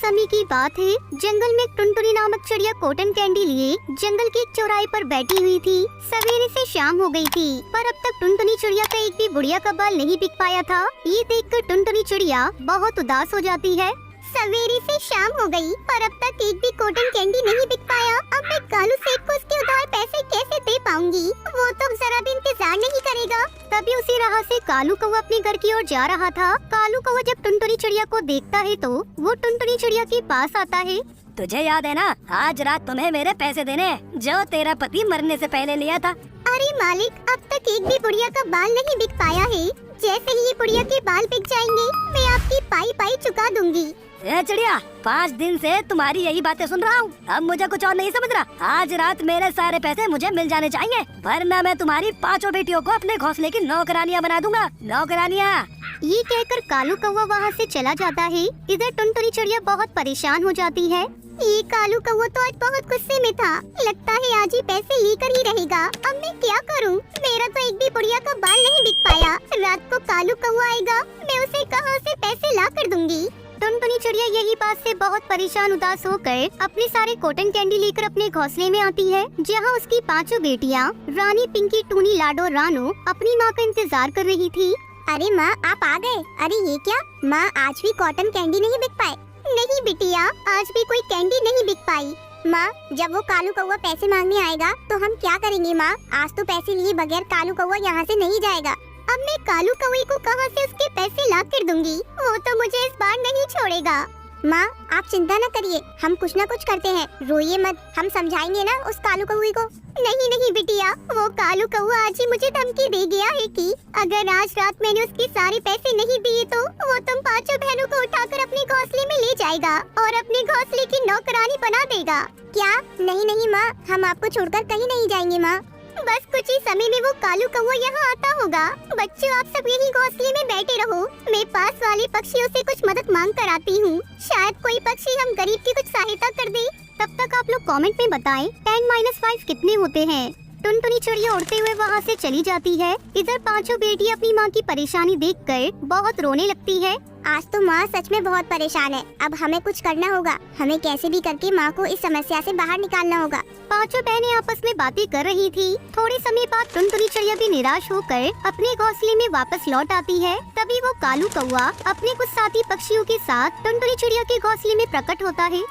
समय की बात है, जंगल में टुनटुनी नामक चिड़िया कॉटन कैंडी लिए जंगल के एक चौराहे पर बैठी हुई थी। सवेरे से शाम हो गई थी, पर अब तक टुनटुनी चिड़िया का एक भी बुढ़िया का बाल नहीं बिक पाया था। ये देखकर टुनटुनी चिड़िया बहुत उदास हो जाती है। सवेरे से शाम हो गई, पर अब तक एक भी कॉटन कैंडी नहीं बिक पाया। अब मैं कालू सेठ को उसके उधार पैसे कैसे दे पाऊंगी? वो तो जरा भी इंतजार नहीं करेगा। तभी उसी राह से कालू कौवा अपने घर की ओर जा रहा था। कालू कौवा जब टुनटुनी चिड़िया को देखता है तो वो टुनटुनी चिड़िया के पास आता है। तुझे याद है ना, आज रात तुम्हें मेरे पैसे देने हैं, जो तेरा पति मरने से पहले लिया था। अरे मालिक, अब तक एक भी बुढ़िया का बाल नहीं बिक पाया है। जैसे ही ये बुढ़िया के बाल बिक जाएंगे, मैं आपकी पाई पाई चुका दूंगी। चिड़िया, 5 दिन से तुम्हारी यही बातें सुन रहा हूँ, अब मुझे कुछ और नहीं समझ रहा। आज रात मेरे सारे पैसे मुझे मिल जाने चाहिए, वरना मैं तुम्हारी 5 बेटियों को अपने घोंसले की नौकरानियाँ बना दूंगा। नौकरानियाँ। ये कहकर कालू कौवा वहाँ से चला जाता है। इधर टुनटुनी चिड़िया बहुत परेशान हो जाती है। ये कालू कौवा तो आज बहुत गुस्से में था, लगता है आज ही पैसे लेकर ही रहेगा। अब मैं क्या करूं? मेरा तो एक भी बुढ़िया का बाल नहीं बिक पाया। रात को कालू कौवा आएगा, मैं उसे कहां से पैसे ला कर दूंगी? टुनटुनी चिड़िया यही बात से बहुत परेशान उदास होकर अपने सारे कॉटन कैंडी लेकर अपने घोंसले में आती है, जहाँ उसकी 5 बेटियाँ रानी, पिंकी, टूनी, लाडो और रानो अपनी माँ का इंतजार कर रही थी। अरे माँ, आप आ गए। अरे ये क्या माँ, आज भी कॉटन कैंडी नहीं बिक पाए? नहीं बिटिया, आज भी कोई कैंडी नहीं बिक पाई। माँ, जब वो कालू कौवा पैसे मांगने आएगा तो हम क्या करेंगे माँ? आज तो पैसे लिए बगैर कालू कौवा यहाँ से नहीं जाएगा। अब मैं कालू कौवे को कहाँ से उसके पैसे ला कर दूंगी? वो तो मुझे इस बार नहीं छोड़ेगा। माँ, आप चिंता न करिए, हम कुछ न कुछ करते हैं, रोइए मत, हम समझाएंगे ना उस कालू कौवे को। नहीं नहीं बिटिया, वो कालू कौवा आज ही मुझे धमकी दे गया है कि अगर आज रात मैंने उसके सारे पैसे नहीं दिए तो वो तुम 5 बहनों को उठाकर अपने घोंसले में ले जाएगा और अपने घोंसले की नौकरानी बना देगा। क्या? नहीं नहीं माँ, हम आपको छोड़कर कहीं नहीं जाएंगे माँ। बस कुछ ही समय में वो कालू कौवा यहाँ आता होगा। बच्चों, आप सब यही घोंसले में बैठे रहो, मैं पास वाले पक्षियों से कुछ मदद मांग कर आती हूँ। शायद कोई पक्षी हम गरीब की कुछ सहायता कर दे। तब तक आप लोग कमेंट में बताएं 10-5 कितने होते हैं। टुनटुनी चिड़िया उड़ते हुए वहाँ से चली जाती है। इधर 5 बेटी अपनी माँ की परेशानी देखकर बहुत रोने लगती है। आज तो माँ सच में बहुत परेशान है, अब हमें कुछ करना होगा। हमें कैसे भी करके माँ को इस समस्या से बाहर निकालना होगा। 5 बहनें आपस में बातें कर रही थी। थोड़े समय बाद टुनटुनी चिड़िया भी निराश होकर अपने घोंसले में वापस लौट आती है। तभी वो कालू कौवा अपने कुछ साथी पक्षियों के साथ टुनटुनी चिड़िया के घोंसले में प्रकट होता है।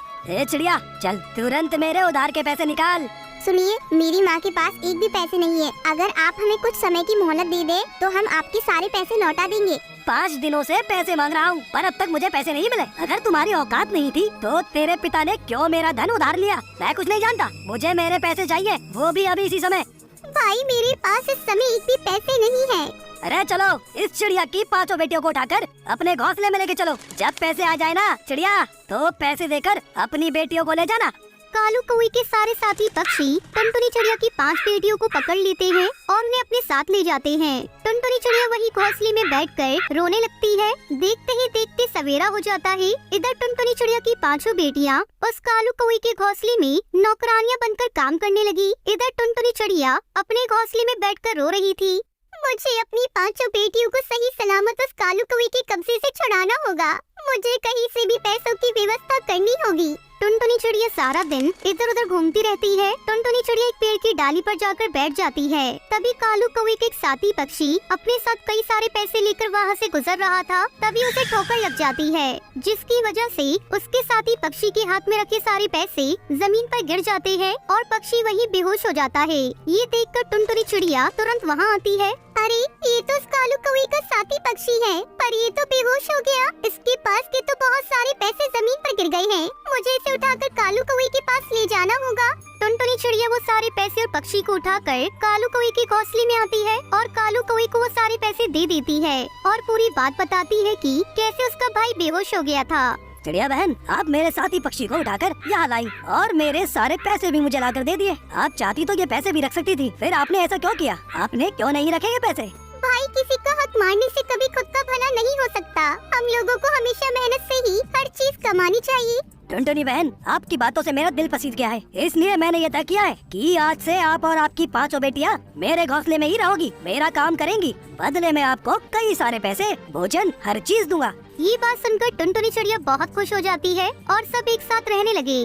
चिड़िया, चल तुरंत मेरे उधार के पैसे निकाल। सुनिए, मेरी माँ के पास एक भी पैसे नहीं है। अगर आप हमें कुछ समय की मोहलत दे दे तो हम आपके सारे पैसे लौटा देंगे। 5 दिनों से पैसे मांग रहा हूँ, पर अब तक मुझे पैसे नहीं मिले। अगर तुम्हारी औकात नहीं थी तो तेरे पिता ने क्यों मेरा धन उधार लिया? मैं कुछ नहीं जानता, मुझे मेरे पैसे चाहिए, वो भी अभी इसी समय। भाई, मेरे पास इस समय एक भी पैसे नहीं है। अरे चलो, इस चिड़िया की 5 बेटियों को उठाकर अपने घोंसले में लेके चलो। जब पैसे आ जाए ना चिड़िया, तो पैसे देकर अपनी बेटियों को ले जाना। कालू कौवे के सारे साथी पक्षी टुनटुनी चिड़िया की 5 बेटियों को पकड़ लेते हैं और उन्हें अपने साथ ले जाते हैं। टुनटुनी चिड़िया वही घोंसले में बैठकर रोने लगती है। देखते ही देखते सवेरा हो जाता है। इधर टुनटुनी चिड़िया की 5 बेटियाँ उस कालू कौवे के घोंसले में नौकरानियाँ बनकर काम करने लगी। इधर टुनटुनी चिड़िया अपने घोंसले में बैठकर रो रही थी। मुझे अपनी 5 बेटियों को सही सलामत उस कालू कौवे के कब्जे से छुड़ाना होगा। मुझे कहीं से भी पैसों की व्यवस्था करनी होगी। टुनटुनी चिड़िया सारा दिन इधर उधर घूमती रहती है। टुनटुनी चिड़िया एक पेड़ की डाली पर जाकर बैठ जाती है। तभी कालू कौवे के एक साथी पक्षी अपने साथ कई सारे पैसे लेकर वहाँ से गुजर रहा था। तभी उसे ठोकर लग जाती है, जिसकी वजह से उसके साथी पक्षी के हाथ में रखे सारे पैसे जमीन पर गिर जाते हैं और पक्षी वहीं बेहोश हो जाता है। ये देखकर टुनटुनी चिड़िया तुरंत वहाँ आती है। अरे, ये तो उस कालू कौवे का साथी पक्षी है, पर ये तो बेहोश हो गया। इसके पास के तो बहुत सारे पैसे जमीन पर गिर गए हैं। मुझे इसे उठाकर कालू कौवे के पास ले जाना होगा। टुनटुनी चिड़िया वो सारे पैसे और पक्षी को उठाकर कालू कौवे के घोंसले में आती है और कालू कौवे को वो सारे पैसे दे देती है और पूरी बात बताती है कि कैसे उसका भाई बेहोश हो गया था। चिड़िया बहन, आप मेरे साथी पक्षी को उठाकर यहाँ लाई और मेरे सारे पैसे भी मुझे लाकर दे दिए। आप चाहती तो ये पैसे भी रख सकती थी, फिर आपने ऐसा क्यों किया? आपने क्यों नहीं रखे ये पैसे? भाई, किसी का हक मारने से कभी खुद का भला नहीं हो सकता। हम लोगों को हमेशा मेहनत से ही हर चीज कमानी चाहिए। टुनटुनी बहन, आपकी बातों से मेरा दिल पसीज गया है, इसलिए मैंने ये तय किया है कि आज से आप और आपकी 5 बेटियां मेरे घोंसले में ही रहोगी, मेरा काम करेंगी। बदले में आपको कई सारे पैसे, भोजन, हर चीज दूंगा। ये बात सुनकर टुनटुनी चिड़िया बहुत खुश हो जाती है और सब एक साथ रहने लगे।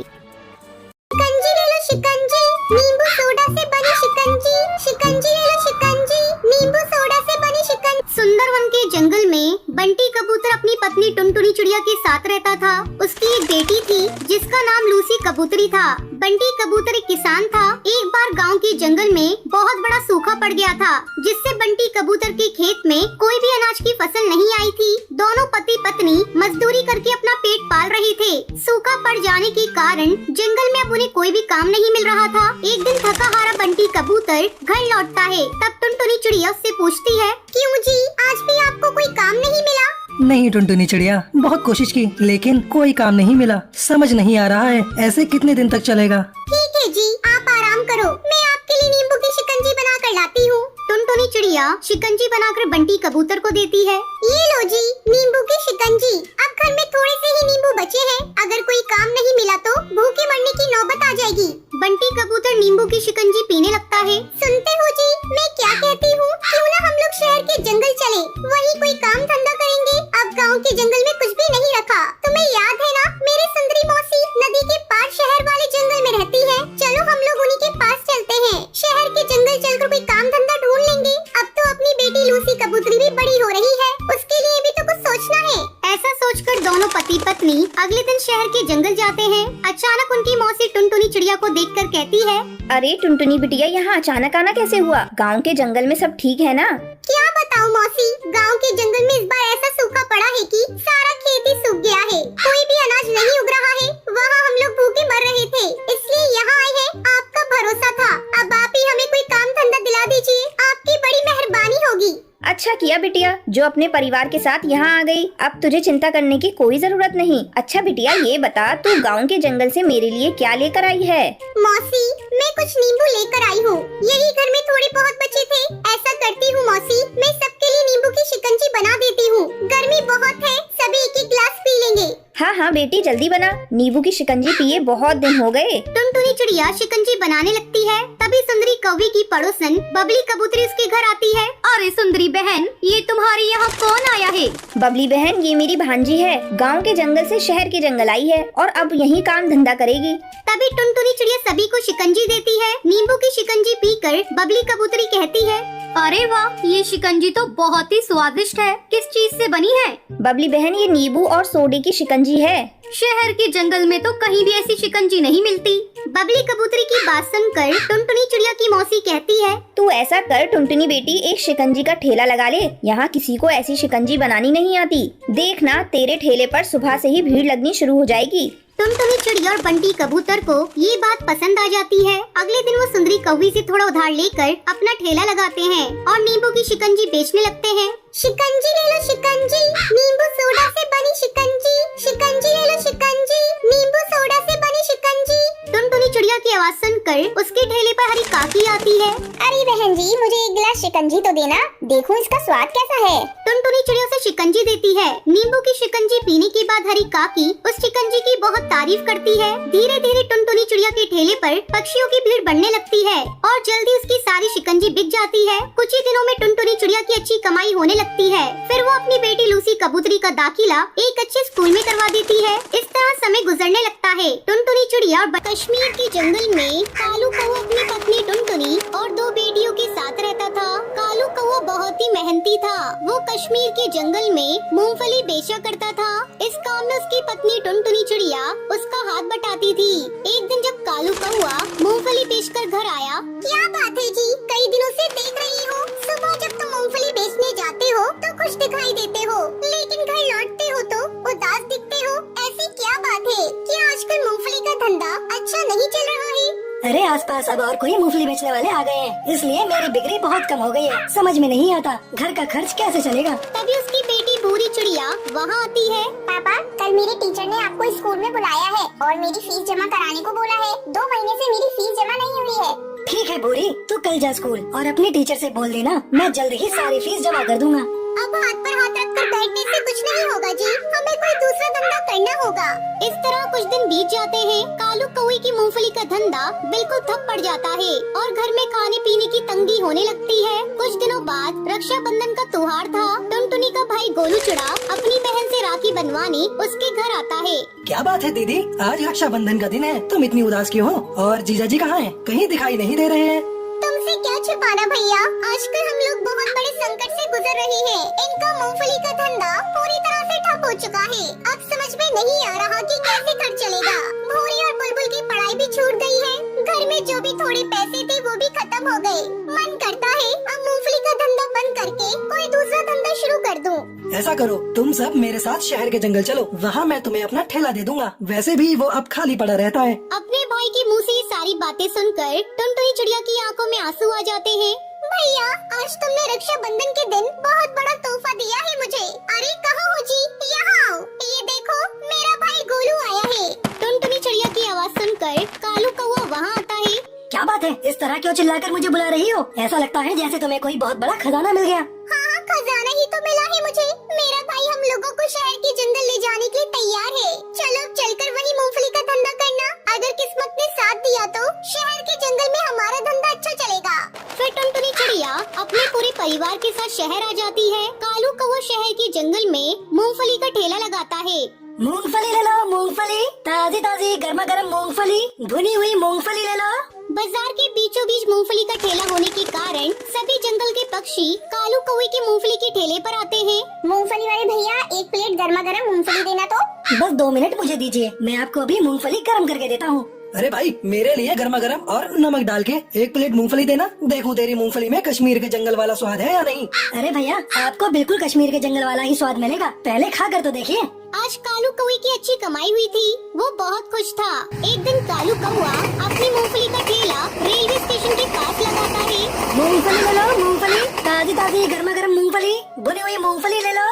शिकंजी ले लो शिकंजी, नींबू सोडा से बनी शिकंजी। शिकंजी ले लो शिकंजी, नींबू सोडा से बनी शिकंजी। सुंदरवन के जंगल में बंटी कबूतर अपनी पत्नी टुनटुनी चिड़िया के साथ रहता था। उसकी एक बेटी थी जिसका नाम लूसी कबूतरी था। बंटी कबूतर एक किसान था। एक बार गांव के जंगल में बहुत बड़ा सूखा पड़ गया था, जिससे बंटी कबूतर के खेत में कोई भी अनाज की फसल नहीं आई थी। दोनों पति पत्नी मजदूरी करके अपना पेट पाल रहे थे। सूखा पड़ जाने के कारण जंगल में अब उन्हें कोई भी काम नहीं मिल रहा था। एक दिन थका हारा बंटी कबूतर घर लौटता है। तब टुनटुनी चिड़िया उससे पूछती है, क्यों जी, आज भी आपको कोई काम नहीं मिला? नहीं टुनटुनी चिड़िया, बहुत कोशिश की लेकिन कोई काम नहीं मिला। समझ नहीं आ रहा है ऐसे कितने दिन तक चलेगा। ठीक है जी, आप आराम करो, मैं आपके लिए नींबू की शिकंजी बना कर लाती हूँ। टुनटुनी चिड़िया शिकंजी बनाकर बंटी कबूतर को देती है। ये लो जी, नींबू की शिकंजी। अब घर में थोड़े से ही नींबू बचे हैं, अगर कोई काम नहीं मिला तो भूखे मरने की नौबत आ जाएगी। बंटी कबूतर नींबू की शिकंजी पीने लगता है। सुनते हो जी, मैं क्या कहती हूँ, क्यों ना हम लोग शहर के जंगल चले, वहीं कोई काम धंधा करेंगे। अब गाँव के जंगल में कुछ भी नहीं रखा। तुम्हें याद है ना, मेरी सुंदरी मौसी नदी के पार शहर वाले जंगल में रहती है। चलो हम लोग उन्हीं के पास चलते हैं। शहर के जंगल चलकर कोई काम धंधा ढूंढ लेंगे। अब तो अपनी बेटी लूसी कबूतरी भी बड़ी हो रही है, उसके लिए भी तो कुछ सोचना है। ऐसा सोचकर दोनों पति पत्नी अगले दिन शहर के जंगल जाते हैं। अचानक उनकी मौसी टुनटुनी चिड़िया को देखकर कहती है, अरे टुनटुनी बिटिया, यहाँ अचानक आना कैसे हुआ? गांव के जंगल में सब ठीक है ना? क्या बताऊँ मौसी, गांव के जंगल में इस बार ऐसा सूखा पड़ा है कि सारा खेत ही सूख गया है। कोई भी अनाज नहीं उग रहा है। वहाँ हम लोग भूखे मर रहे थे, इसलिए यहाँ आए हैं। आपका भरोसा था, अब आप ही हमें कोई काम धंधा दिला दीजिए, आपकी बड़ी मेहरबानी होगी। अच्छा किया बिटिया, जो अपने परिवार के साथ यहाँ आ गई। अब तुझे चिंता करने की कोई जरूरत नहीं। अच्छा बिटिया, ये बता तू गांव के जंगल से मेरे लिए क्या लेकर आई है? मौसी, मैं कुछ नींबू लेकर आई हूँ। यही घर में थोड़े बहुत बचे थे। ऐसा करती हूँ मौसी, मैं सबके लिए नींबू की शिकंजी बना देती हूँ। गर्मी बहुत है, सभी एक एक गिलास पी लेंगे। हाँ हाँ बेटी, जल्दी बना। नींबू की शिकंजी पिए बहुत दिन हो गए। टुनटुनी चिड़िया शिकंजी बनाने लगती है। तभी सुंदरी कौवी की पड़ोसन बबली कबूतरी उसके घर आती है। अरे सुंदरी बहन, ये तुम्हारे यहाँ कौन आया है? बबली बहन, ये मेरी भांजी है। गांव के जंगल से शहर के जंगल आई है और अब यहीं काम धंधा करेगी। तभी टुनटुनी चिड़िया सभी को शिकंजी देती है। नींबू की शिकंजी पीकर बबली कबूतरी कहती है, अरे वाह, ये शिकंजी तो बहुत ही स्वादिष्ट है। किस चीज से बनी है? बबली बहन, ये नींबू और सोडे की शिकंजी है। शहर के जंगल में तो कहीं भी ऐसी शिकंजी नहीं मिलती। बबली कबूतरी की बात सुनकर टुनटुनी चिड़िया की मौसी कहती है, तू ऐसा कर टुनटुनी बेटी, एक शिकंजी का ठेला लगा ले। यहाँ किसी को ऐसी शिकंजी बनानी नहीं आती। देखना, तेरे ठेले पर सुबह से ही भीड़ लगनी शुरू हो जाएगी। टुनटुनी चिड़िया और बंटी कबूतर को ये बात पसंद आ जाती है। अगले दिन वो सुंदरी कौवी से थोड़ा उधार लेकर अपना ठेला लगाते हैं और नींबू की शिकंजी बेचने लगते हैं। शिकंजी ले लो शिकंजी, नींबू सोडा से बनी शिकंजी। शिकंजी ले लो शिकंजी, नींबू सोडा से बनी शिकंजी। टुनटुनी चिड़िया की आवाज सुनकर उसके ठेले पर हरी काकी आती है। अरे बहन जी, मुझे एक गिलास शिकंजी तो देना, देखूं इसका स्वाद कैसा है। टुनटुनी चिड़िया उसे शिकंजी देती है। नींबू की शिकंजी पीने के बाद हरी काकी उस शिकंजी की बहुत तारीफ करती है। धीरे धीरे टुनटुनी चिड़िया के ठेले पर पक्षियों की भीड़ बढ़ने लगती है और जल्दी उसकी सारी शिकंजी बिक जाती है। कुछ ही दिनों में टुनटुनी चिड़िया की अच्छी कमाई होने लगती है। फिर वो अपनी बेटी लूसी कबूतरी का दाखिला एक अच्छे स्कूल में करवा देती है। इस तरह समय गुजरने लगता है। टुनटुनी चिड़िया और कश्मीर के जंगल में कालू कौवा अपनी पत्नी टुनटुनी और दो बेटियों के साथ रहता था। कालू कौवा बहुत ही मेहनती था। वो कश्मीर के जंगल में मूंगफली बेचा करता था। इस काम में उसकी पत्नी टुनटुनी चिड़िया उसका हाथ बटाती थी। एक दिन जब कालू कौवा मूंगफली बेचकर घर आया, क्या बात है जी, कई दिनों से देख रही हूँ, सुबह जब तुम मूंगफली बेचने जाते हो तो खुश दिखाई देते हो, लेकिन घर लौटते हो तो उदास दिखते हो। ऐसी क्या बात है? क्या आजकल मूंगफली का धंधा अच्छा नहीं चल रहा है? अरे आसपास अब और कोई मूंगफली बेचने वाले आ गए हैं, इसलिए मेरी बिक्री बहुत कम हो गई है। समझ में नहीं आता घर का खर्च कैसे चलेगा। तभी उसकी बेटी भूरी चिड़िया वहाँ आती है। पापा, कल मेरे टीचर ने आपको स्कूल में बुलाया है और मेरी फीस जमा कराने को बोला है। 2 महीने से मेरी फीस जमा नहीं हुई है। ठीक है भूरी, तू कल जा स्कूल और अपने टीचर से बोल देना, मैं जल्द ही सारी फीस जमा कर दूंगा। अब हाथ पर हाथ रखकर बैठने से कुछ नहीं होगा जी, हमें कोई दूसरा धंधा करना होगा। इस तरह कुछ दिन बीत जाते हैं। कालू कौवे की मूंगफली का धंधा बिल्कुल ठप पड़ जाता है और घर में खाने पीने की तंगी होने लगती है। कुछ दिनों बाद रक्षाबंधन का त्योहार था। टुनटुनी का भाई गोलू चुड़ा अपनी बहन से राखी बनवाने उसके घर आता है। क्या बात है दीदी, आज रक्षाबंधन का दिन है, तुम इतनी उदास क्यों हो? और जीजा जी कहाँ हैं? कहीं दिखाई नहीं दे रहे हैं। तुमसे क्या छिपाना भैया, आजकल हम लोग बहुत बड़े संकट से गुजर रहे हैं। इनका मूंगफली का धंधा पूरी तरह से ठप हो चुका है। अब समझ में नहीं आ रहा कि कैसे घर चलेगा। भूरी और बुलबुल की पढ़ाई भी छूट गई है। घर में जो भी थोड़े पैसे थे वो भी खत्म हो गए। मन करता है अब मूंगफली का धंधा बंद करके कोई दूसरा धंधा शुरू कर दूं। ऐसा करो, तुम सब मेरे साथ शहर के जंगल चलो, वहाँ मैं तुम्हें अपना ठेला दे दूंगा। वैसे भी वो अब खाली पड़ा रहता है। अपने भाई के मुंह से ये सारी बातें सुनकर टुनटुनी चिड़िया की आंखों में आंसू आ जाते हैं। भैया, आज तुमने रक्षाबंधन के दिन बहुत बड़ा तोहफा दिया है मुझे। अरे कहाँ हो जी? यहाँ आओ। ये देखो, मेरा भाई गोलू आया है। टुनटुनी चिड़िया की आवाज सुनकर कालू कौवा वहाँ आता है। क्या बात है, इस तरह क्यों चिल्लाकर मुझे बुला रही हो? ऐसा लगता है जैसे तुम्हें कोई बहुत बड़ा खजाना मिल गया। हाँ, खजाना ही तो मिला है मुझे। मेरा भाई हम लोगों को शहर के जंगल ले जाने के लिए तैयार है। चलो अब चलकर वही मूंगफली का धंधा करना। अगर किस्मत ने साथ दिया तो शहर के जंगल में हमारा धंधा अच्छा चलेगा। फिर टुनटुनी चिड़िया अपने पूरे परिवार के साथ शहर आ जाती है। कालू कौवा शहर के जंगल में मूंगफली का ठेला लगाता है। मूंगफली ले लो, मूंगफली ताजी ताजी गर्मा गर्म मूंगफली, भुनी हुई मूंगफली ले लो। बाजार के बीचों बीच मूंगफली का ठेला होने के कारण सभी जंगल के पक्षी कालू कौवे के मूंगफली के ठेले पर आते हैं। मूंगफली वाले भैया, एक प्लेट गर्मा गर्म मूंगफली देना तो। बस 2 मिनट मुझे दीजिए, मैं आपको अभी मूंगफली गर्म करके देता हूँ। अरे भाई, मेरे लिए गर्मा गर्म और नमक डाल के 1 प्लेट मूंगफली देना। देखूं तेरी मूंगफली में कश्मीर के जंगल वाला स्वाद है या नहीं। अरे भैया, आपको बिल्कुल कश्मीर के जंगल वाला ही स्वाद मिलेगा, पहले खा कर तो देखिए। आज कालू कौवे की अच्छी कमाई हुई थी, वो बहुत खुश था। एक दिन कालू कौवा अपनी मूंगफली का ठेला रेलवे स्टेशन के पास लगाता है। मूंगफली ले लो, मूंगफली ताजी ताजी गर्मा गर्म मूंगफली, भुनी हुई मूंगफली ले लो।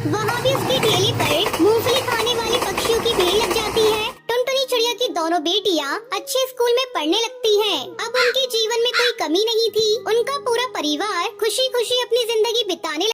वहाँ भी उसके ठेले पर मूंगफली खाने वाले पक्षियों की भीड़ लग जाती है। टुनटुनी चिड़िया की दोनों बेटियाँ अच्छे स्कूल में पढ़ने लगती हैं। अब उनके जीवन में कोई कमी नहीं थी। उनका पूरा परिवार खुशी खुशी अपनी जिंदगी बिताने